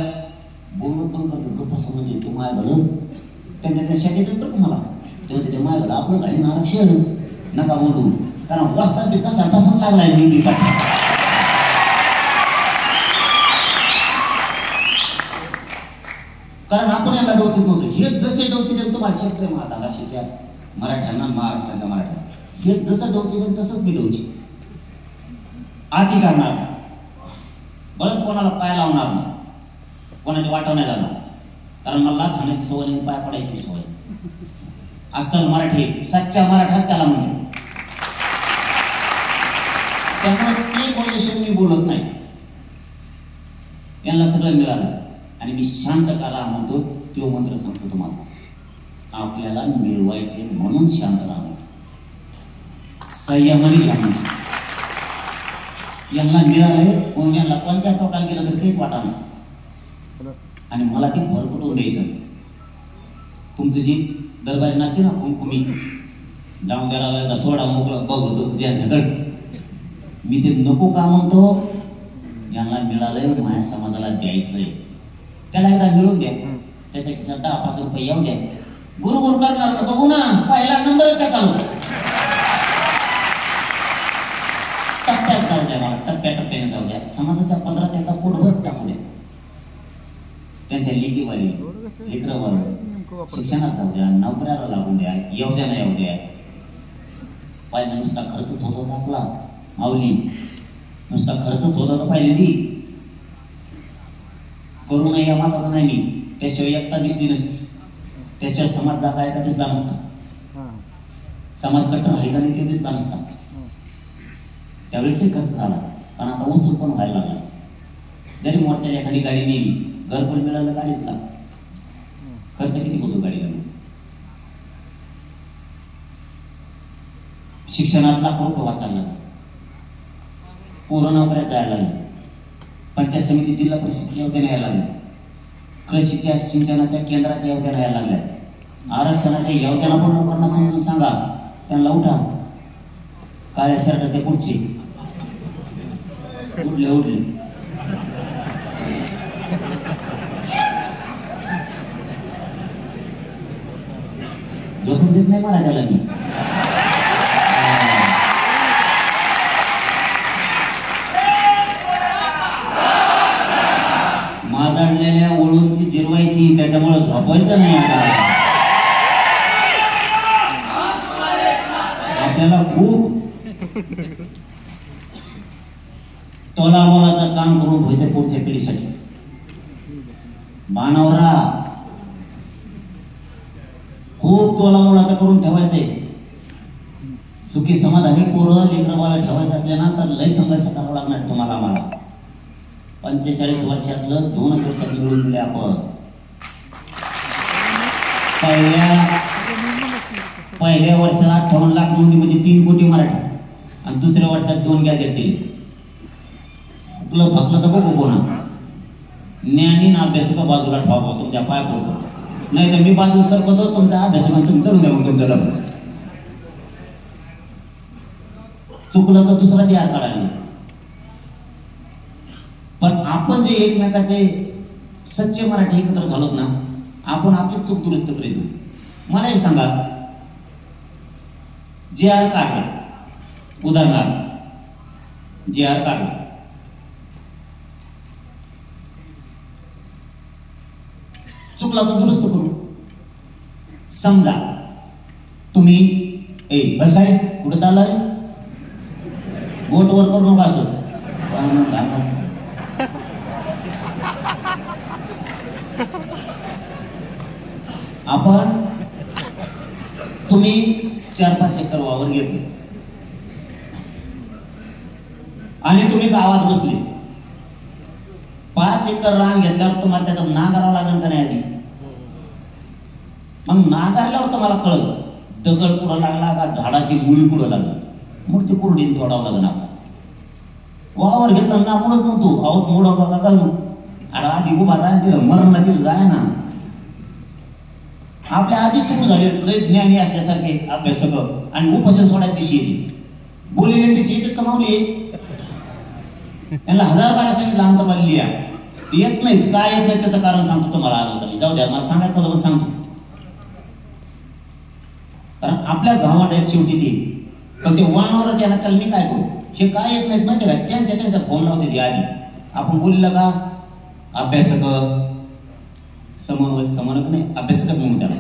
बोलून पण करतो गप्पा समजते ते माय घालून त्यांच्या त्या शाखेत येतो तुम्हाला तेव्हा ते माय घाल आपलं घालीन आरक्षण नका बोलू, कारण वाचतात बी तसा तसाच लागलाय मी बी पाठ. कारण आपण यांना डोचत नव्हतं, हे जसे डोचते तुम्हाला शब्द आहे महाराष्ट्राच्या मराठ्यांना, महाराष्ट्राच्या मराठ्यांना, हे जसं डोचते तसंच मी डोची आधी करणार, बळच कोणाला पाय लावणार नाही, कोणाची वाटव नाही जाणार, कारण मला खाण्याची सवय नाही, पाय पडायची सवय. अस्सल मराठी, सच्चा मराठा त्याला म्हणते. त्यामुळे ते बोलल्याशिवाय मी बोलत नाही. यांना सगळं मिळालं आणि मी शांत करा म्हणतो, तो मंत्र सांगतो तुम्हाला, आपल्याला मिळवायचे म्हणून शांत राहा, संयमाने घ्या. यांना मिळालंय म्हणून यांना कोणत्या टोकाला गेलं तर काहीच वाटा नाही आणि मला ते भरकुटून द्यायचं. तुमचं जी दरबारी नसते ना कुंकुमी, जाऊन द्यायला सोडा मोकळं बघतो त्यांच्याकडे, मी ते नको का म्हणतो, यांना मिळालंय माझ्या समाजाला द्यायचंय, त्याला एकदा मिळून द्या, त्याच्या खिशात 10-5 रुपये येऊ द्या, गुरु करणार बघू ना, पहिला नंबर एकदा चालू टप्प्यात जाऊ द्या, मला टप्प्याटप्प्याने जाऊ द्या, समाजाच्या पदरात एकदा पोटभर टाकू द्या, त्यांच्या लेकीवाली लेकरवालं शिक्षणात जाऊ द्या, नोकऱ्याला लागून द्या, योजना येऊ द्या. पहिला नुसता खर्चच होत होता आपला माऊली, नुसता खर्चच होत होता पहिल्यांदी, करू नये या माताचं नाही मी, त्याशिवाय एकता दिसली नसती, त्याशिवाय समाज जागा आहे का दिसला नसता, समाज कट्टर आहे का नाही ते दिसला नसता. त्यावेळेसही खर्च झाला, पण आता वसूल पण व्हायला लागला. जरी मोर्चाला एखादी गाडी नेली, घरकुल मिळालं गाडीचला, खर्च किती होतो गाडीला. शिक्षणात लाखो रुपये वाचायला लागला, पोरं नोकऱ्यात जायला लागले, पंचायत समिती जिल्हा परिषद योजना यायला लागल्या, कृषीच्या सिंचनाच्या केंद्राच्या योजना यायला लागल्या, आरक्षणाच्या योजना पण लोकांना समजून सांगा, त्यांना उठा. काळ्या शर्टाचे पुढचे उठले उठले, झोपून देत नाही मराठ्याला मी. माजाडलेल्या ओळूंची जिरवायची, त्याच्यामुळे झोपायचं नाही. आता आपल्याला खूप तोलामोलाचं काम करून ठेवायचं पुढच्या पिढीसाठी. मानवरा खूप तोलामोलाचं करून ठेवायचंय. सुखी समाधानी पोरं लेकरं ठेवायचं असल्या ना तर लय संघर्ष करावा लागणार तुम्हाला आम्हाला. 45 वर्षातलं 2 वर्षात मिळून दिले आपण. पहिल्या वर्षाला 58 लाख नोंदी म्हणजे 3 कोटी मराठी आणि दुसऱ्या वर्षात 2 गॅजेट दिले. आपलं थकलं तर बघू कोणा ज्ञानी ना अभ्यासक बाजूला ठेवा, तुमच्या पाय पडतो, नाही तर मी बाजू सरकतो, तुमचा अभ्यासकांना तुम्ही चढून द्या मग तुमचं लग्न. चुकलं तर दुसरा जे काढायला नाही. पण आपण जे एकमेकाचे सच्चे मराठी एकत्र झालोत ना, आपण आपली चूक दुरुस्त करायचो. मला एक सांगा, जे आर काढलं, उदाहरणार्थ जे आर काढलं, चुकला तर दुरुस्त करू. समजा तुम्ही बस काय कुठं चालला रे, बोट वर करू नका असं. आपण तुम्ही 4-5 एकर वावर घेतले आणि तुम्ही गावात बसले. 5 एकर रान घेतल्यावर तुम्हाला त्याचा नांगरावं लागेल का नाही आधी? मग नांगरल्यावर तुम्हाला कळत दगड कुठं लागला का झाडाची मुळी कुठं लागली, मग ते कुरडीन तोडावं लागेल. आपला वावर घेतलं ना म्हणत नव्हतो आहोत मोड का घालून आणि आधी उभा राहा तिथं मरण तिथं जाय ना. आपल्या आधी सुरू झाले लय ज्ञानी असल्यासारखे अभ्यासक आणि उपोषण सोडायला दिशी येते, बोललेले दिशी येते कमावले. यांना 1000 बारा सांगितलं अंतरवाली येत नाही. काय येत नाही त्याचं कारण सांगतो तुम्हाला. आलं जाऊ द्या, मला सांगायचं होतं पण सांगतो. कारण आपल्या गावात आहेत शेवटी ते, पण ते वळणावरच येणार. त्याला मी काय करू, हे काय येत नाहीत माहिती का, त्यांचा फोन लावते ती आधी. आपण बोललं का अभ्यासक समन्वयक नाही, अभ्यासकच म्हणून त्याला.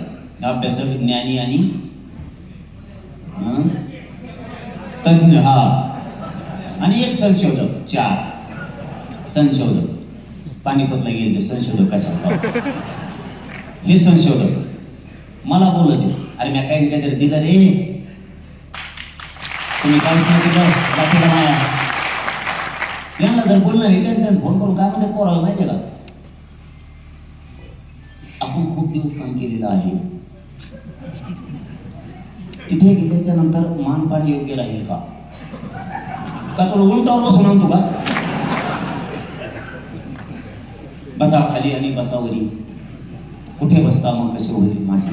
अभ्यासक, ज्ञानी आणि तज्ञ, हा, आणि एक संशोधक. 4 संशोधक. पानिपतला गेले संशोधक कशा, हे संशोधक मला बोलत आहे, अरे मी काही काहीतरी दिलं रे, तुम्ही काहीच नाही दिलं बाकीला माया. यांना जर बोललं नाही त्यांना फोन करून काय म्हणतात पोरावं माहिती आहे का, आपण खूप दिवस काम केलेलं आहे, तिथे गेल्याच्या नंतर मानपान योग्य राहील का तुला उलटावर बसून आणतो का? बसा खाली आणि बसावरी. कुठे बसता मग कसे होईल माझे,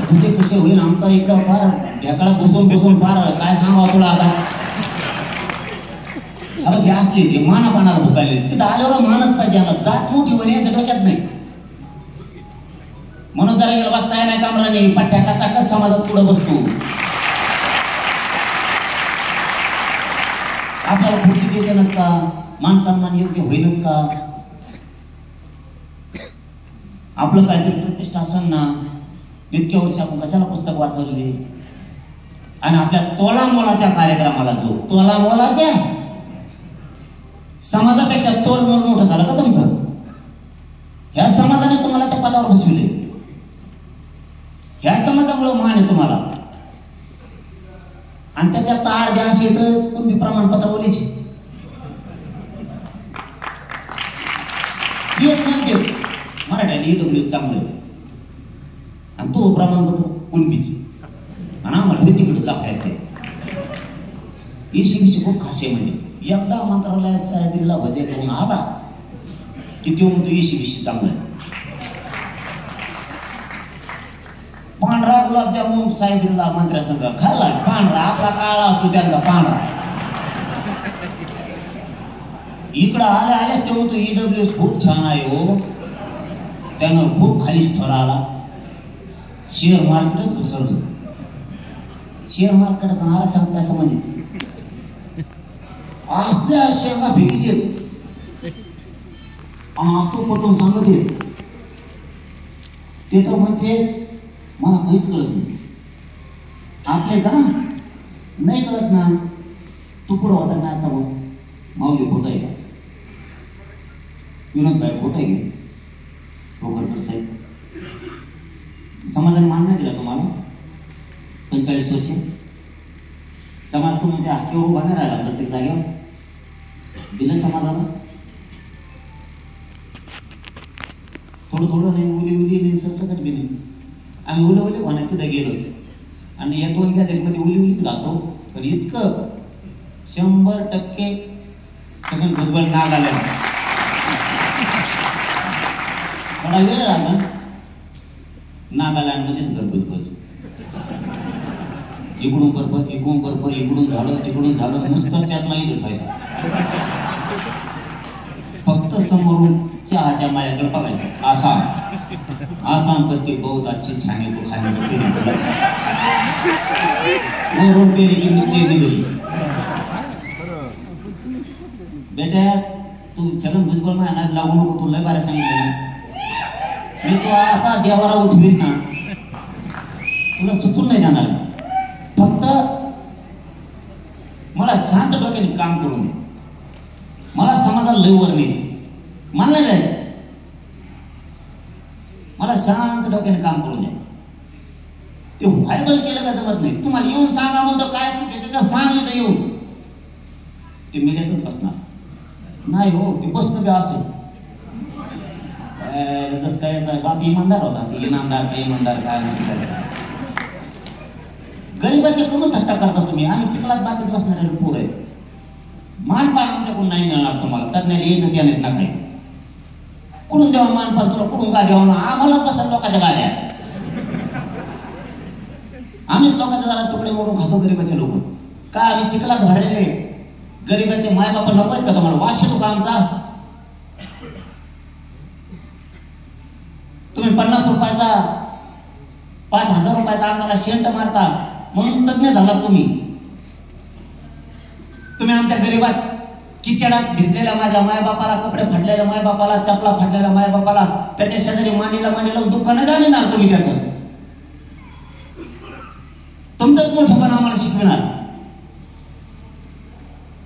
तुझे कसे होईल आमचा एकदा फार ढेकळात बसून फार काय सांगावं तुला आता. अरे हे असले ते मानापानाला भुकायले, तिथं आल्यावर मानच पाहिजे. आम्हाला जात मोठी होणे याच्या डोक्यात नाही. म्हणून जरा गेला बसता नाही कामराने पट्ट्या काचाकच समाजात पुढे बसतो. आपल्याला खुर्ची देतेनच का, मान सन्मान योग्य होईलच का, आपलं काहीतरी प्रतिष्ठा असेल ना. इतक्या वर्ष आपण कशाला पुस्तक वाचवले, आणि आपल्या तोला मोलाच्या कार्यक्रमाला जो तोला मोलाच्या समाजापेक्षा तोल मोल मोठं झालं का तुमचं? ह्या समाजाने तुम्हाला त्या पदावर बसविले, ह्या समाजामुळे मान आहे तुम्हाला. आणि त्याच्या ताळ द्या असे तर तुम्ही प्रमाणपत्र बोलायचे म्हणते मराठ्याने ईडब्ल्यू चांगलं, आणि तो प्रमाणपत्र कुणबीच, आणि आम्हाला तिकडे दाखवायचं. एसीबीसी खूप खास आहे. म्हणजे एकदा मंत्रालयात सह्याद्रीला भजे करून आला की तो म्हणतो एसीबीसी चांगलं आहे. पांढरा गुलाबजामुन सह्याद्रीला मंत्र्यासंघ खाल्ला, पांढरा आपला काळा असतो त्यांचा पांढरा. इकडं आल्या ते म्हणतो ईडब्ल्यू खूप छान आहे हो, त्यानं खूप खाली स्तर आला. शेअर मार्केटच घसरलं. शेअर मार्केटात आरक्षण काय संबंधित असल्या शेंगा भेटी देत आणि असं पटवून सांगत येत. ते तर म्हणते मला काहीच कळत नाही. आपले जा नाही कळत ना, तू पुढं होता ना. आता बोल माऊली खोटं आहे का, विनोद भाई खोटं आहे का, रोकडकर साहेब समाजाने मान नाही दिला तुम्हाला. 45 वर्ष समाज तुमच्या हाकेवर उभा नाही राहिला, प्रत्येक जागेवर दिलं समाजाला. थोडं थोडं नाही, उली नाही, सरसकट बी नाही. आम्ही उले होण्या तिथं गेलो आणि या 2 गॅजेटमध्ये उलीच घालतो. पण इतकं 100% सगळं भुजबळ नाग आलं. थोडा वेळ लागला, नागालँडमध्येच घर भुजबळ. इकडून बर्फ इकडून बर्फ, इकडून झालं तिकडून झालं, नुसतं त्यात नाही उठवायचा. फक्त समोरून चहाच्या माळ्याकडे बघायचं. आसाम पत्ती बहुत अच्छी छाने को खाने को देने को लगता वरून पेली की नीचे निघली. बेटा तू छगन भुजबळ माझ्या लागू नको, तू लय बारे सांगितलं ना. मी तो असा देवारा उठवीन ना, तुला सुचून नाही जाणार. फक्त मला शांत डोक्याने काम करून दे. मला समाजाला लय वर न्यायचं, मला नाही जायचं. मला शांत डोक्याने काम करून द्या. ते व्हायबल केलं का जमत नाही. तुम्हाला येऊन सांगा म्हणतो काय त्याचं सांग इथं येऊन. ते मीडियातच बसणार नाही हो. ते बसतं बी असं जसं काय बाप इमानदार होता. ते इनामदार काय इमानदार काय म्हणतात. गरीबाचे करून थट्टा करता तुम्ही. आम्ही चिखलात बाकीत बसणारे पोर आहेत. मानपान आमच्याकडून नाही मिळणार तुम्हाला. तज्ञाला यायचं त्यानेच ना काही. कुठून द्यावा मानपान तुला, कुठून का द्यावा ना. आम्हाला पसंत लोकांच्या गाड्या. आम्हीच लोकांचे जरा तुकडे मोडून खातो गरीबाचे लोक. का आम्ही चिखलात भरलेले गरीबाचे मायबापा नको आहेत का तुम्हाला. वाश येतो का आमचा. तुम्ही 50 रुपयाचा 5,000 रुपयाचा अंगाला शेंट मारता म्हणून तज्ञ झालात तुम्ही. तुम्ही आमच्या गरीबात किचडात भिजलेल्या माझ्या मायबापाला, कपडे फाटलेल्या मायबापाला, चपला फाटलेल्या मायबापाला, त्याच्या शेजारी मानीला दुःख नाही जाणणार तुम्ही. त्याचं तुमचंच मोठेपण आम्हाला शिकविणार.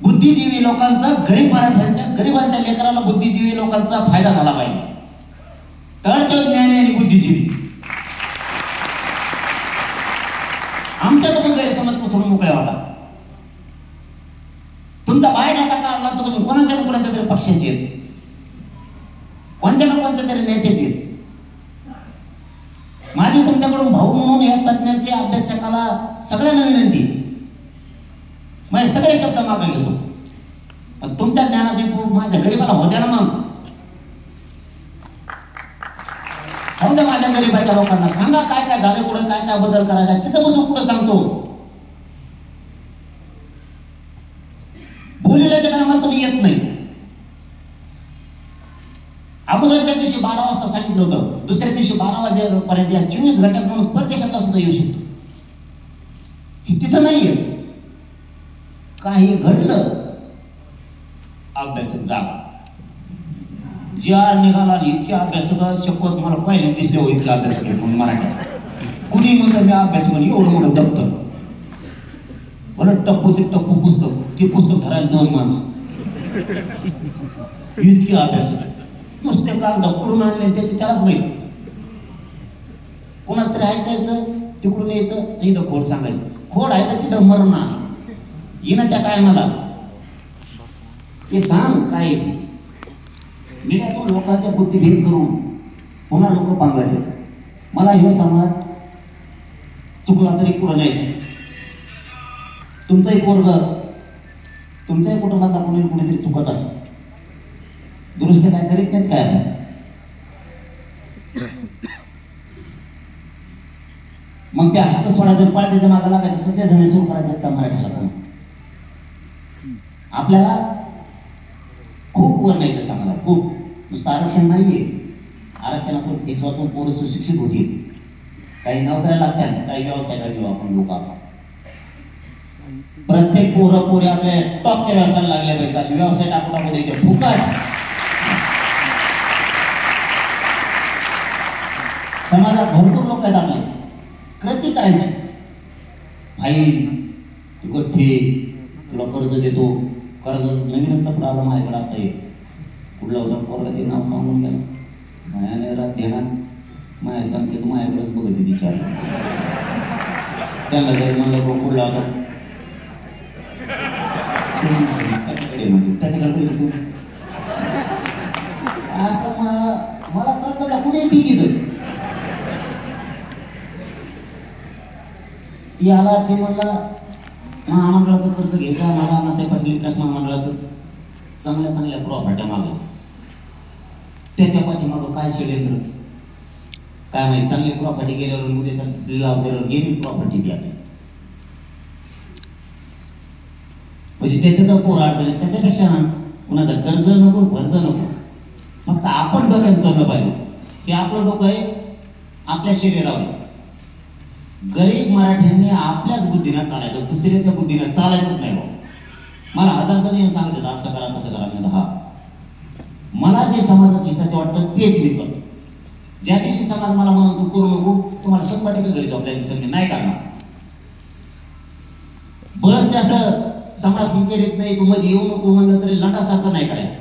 बुद्धिजीवी लोकांचा, गरीब मराठ्यांच्या गरीबांच्या लेकराला बुद्धिजीवी लोकांचा फायदा झाला पाहिजे. तर तो ज्ञानी आणि बुद्धिजीवी. आमच्या तुम्ही गैरसमज पसरून मोकळ्या होता. तुमचा बायोडाटा काढला तर तुम्ही कोणाच्या तरी पक्षाचे आहेत, कोणत्या तरी नेत्याचे आहेत. माझी तुमच्याकडून भाऊ म्हणून या तज्ञांची अभ्यासकाला सगळ्यांना विनंती. माझे सगळे शब्द मागे घेतो, पण तुमच्या ज्ञानाची माझ्या गरीबाला हो द्या ना. मग हो द्या माझ्या गरीबाच्या लोकांना. सांगा काय काय झाले, कुठे काय काय बदल करायचा, तिथं बसून कुठं सांगतो. बोललेल्या टायमाला तुम्ही येत नाही. अगोदरच्या दिवशी 12 वाजता सांगितलं होतं, दुसऱ्या दिवशी 12 वाजेपर्यंत या 24 घंट्यात म्हणून परदेशातला सुद्धा येऊ शकतो. हे तिथं नाही येत. काही घडलं अभ्यासक जागा ज्या निघाला आणि इतक्या अभ्यासक शपथ मला पहिले दिसले हो. इतके अभ्यास केले म्हणून मराठी कुणी म्हणतं मी अभ्यास म्हणून एवढं मोठं दप्तर बरं टप्पूचे टप्पू पुस्तक, ते पुस्तक धरायला 2 माणसं. इतके अभ्यास नुसते कागद कुठून आणले त्याची त्यालाच माहित. कोणाच तरी ऐकायचं, तिकडून यायचं, इथं खोड सांगायचं. खोड आहे तर तिथं मरणा येणं त्या काय मला ते सांग काय येते. मीडियातून लोकांच्या बुद्धिभेद करून पुन्हा लोक पांगत. मला ह्यो समाज चुकला तरी पुढं न्यायचं. तुमचंही पोरग, तुमच्याही कुटुंबाचा कुणीतरी चुकत असं दुरुस्त काय करीत नाहीत काय. मग त्या हक्क सोडायचं, पाळत्याच्या मागं लागायचं, तसले धंदे सुरू करायचे का मराठीला. पण आपल्याला खूप वर न्यायचं चांगला, खूप. नुसतं आरक्षण नाहीये. आरक्षणातून केस वाचून पोरं सुशिक्षित होतील, काही नोकऱ्या लागतात, काही व्यवसायाला घेऊ आपण लोक. प्रत्येक पोरं पोरे आपल्या टॉपच्या व्यवसायाला लागल्या पाहिजे. असे व्यवसाय टाकून इथे फुकट. समाजात भरपूर लोक आहेत आपले. कृती करायची. फाईल तू गठ्ठे, तुला कर्ज देतो. कर्ज नवीनच पुढं आलं माझ्याकडे. आता ये कुठलं होतं पोरगा ते नाव सांगून गेलं. माझ्याने रात ध्यानात माझ्या सांगते तू माझ्याकडेच बघत विचार. त्यांना जर म्हणलं कुठला होता त्याच्याकडे म्हणते, त्याच्याकडे तू असं मला चालतं का कुणी पी घेत. याला ते मला महामंडळाचं कर्ज घ्यायचं, मला अण्णासाहेब पाटील विकास महामंडळाचं चांगल्या चांगल्या प्रॉपर्ट्या मागत. त्याच्या पाठीमागं काय षडयंत्र काय माहिती. चांगली प्रॉपर्टी गेल्यावर उद्या लाव केल्यावर गेली प्रॉपर्टी घ्या. म्हणजे त्याच्यात पोर अडचण त्याच्यापेक्षा ना कुणाचं कर्ज नको कर्ज नको, फक्त आपण डोक्यात चाललं पाहिजे. हे आपलं डोकं आहे आपल्या शरीरावर. गरीब मराठ्यांनी आपल्याच बुद्धीनं चालायचं, दुसऱ्याच्या बुद्धीनं चालायचंच नाही. मला हजार जण येऊन सांगत येतात असं करा तसं करा. मी हा मला जे समाजाचं हिताचं वाटतं तेच मी करतो. ज्या दिवशी समाज मला म्हणून तू करू नको, तुम्हाला 100% घरी आपल्या दिवसांनी नाही करणार. बळच ते असं समाज विचारित नाही, तू मध्ये येऊ नको म्हणलं तरी लंडासारखं नाही करायचं.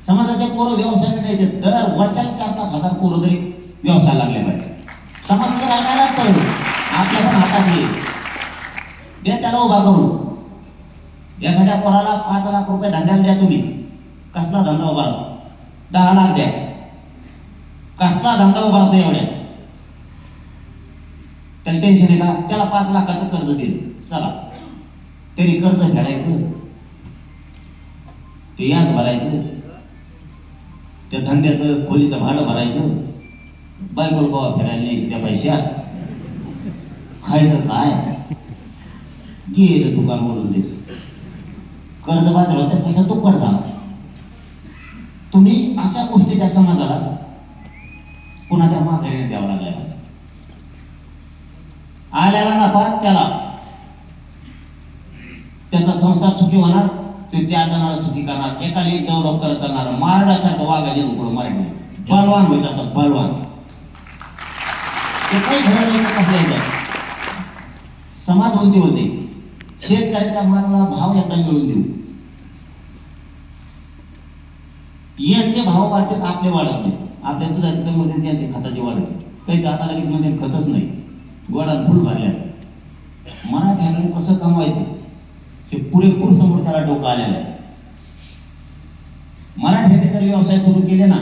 समाजाच्या पोरं व्यवसायाने द्यायचे, दर वर्षाला 4-5 हजार पोरं तरी व्यवसाय लागले पाहिजे. समाज तर राहायला पाहिजे आपल्या पण हातात येईल. द्या त्याला उभा करून. एखाद्या पोराला 5 लाख रुपये धंद्याला द्या तुम्ही, कसला धंदा उभा राहतो? 10 लाख द्या, कसला धंदा उभा राहतो एवढ्या? त्याला टेन्शन आहे का? त्याला 5 लाखाचं कर्ज दिलं, चला तरी कर्ज फेडायचं, ते याच भरायचं, त्या धंद्याचं खोलीचं भाडं भरायचं, बायकोल बाबा फिरायला न्यायचं त्या पैशात, खायचं काय? गेलं दुकान मोडून द्यायचं, कर्ज बाजूला त्या पैसा दुप्पट झाला. तुम्ही अशा गोष्टी त्या समाजाला पुन्हा त्या माघारीने द्यावं लागल्या पाहिजे. आल्याला नफा त्याला, त्याचा संसार सुखी होणार, तो 4 जणांना सुखी करणार, एकाला एक डेव्हलप करत चालणार. मारडासारखं वागायचे पुढं मराठी बलवान व्हायचं, असं बलवान. ते काही घडलं नाही कसं यायचं, समाज उंचीवर जाईल. शेतकऱ्याच्या मालाला भाव एकदा मिळून देऊ. यांचे भाव वाढतात, आपले वाढत नाही. आपल्या दुधाचे कमी होते, यांचे खताचे वाढते. काही आता लगेच म्हणजे खतच नाही, गोडात फुल भरल्या. मराठ्याने कसं कमवायचं हे पुरेपूर समोरच्याला डोकं आलेलं आहे. मराठ्याने जर व्यवसाय सुरू केले ना,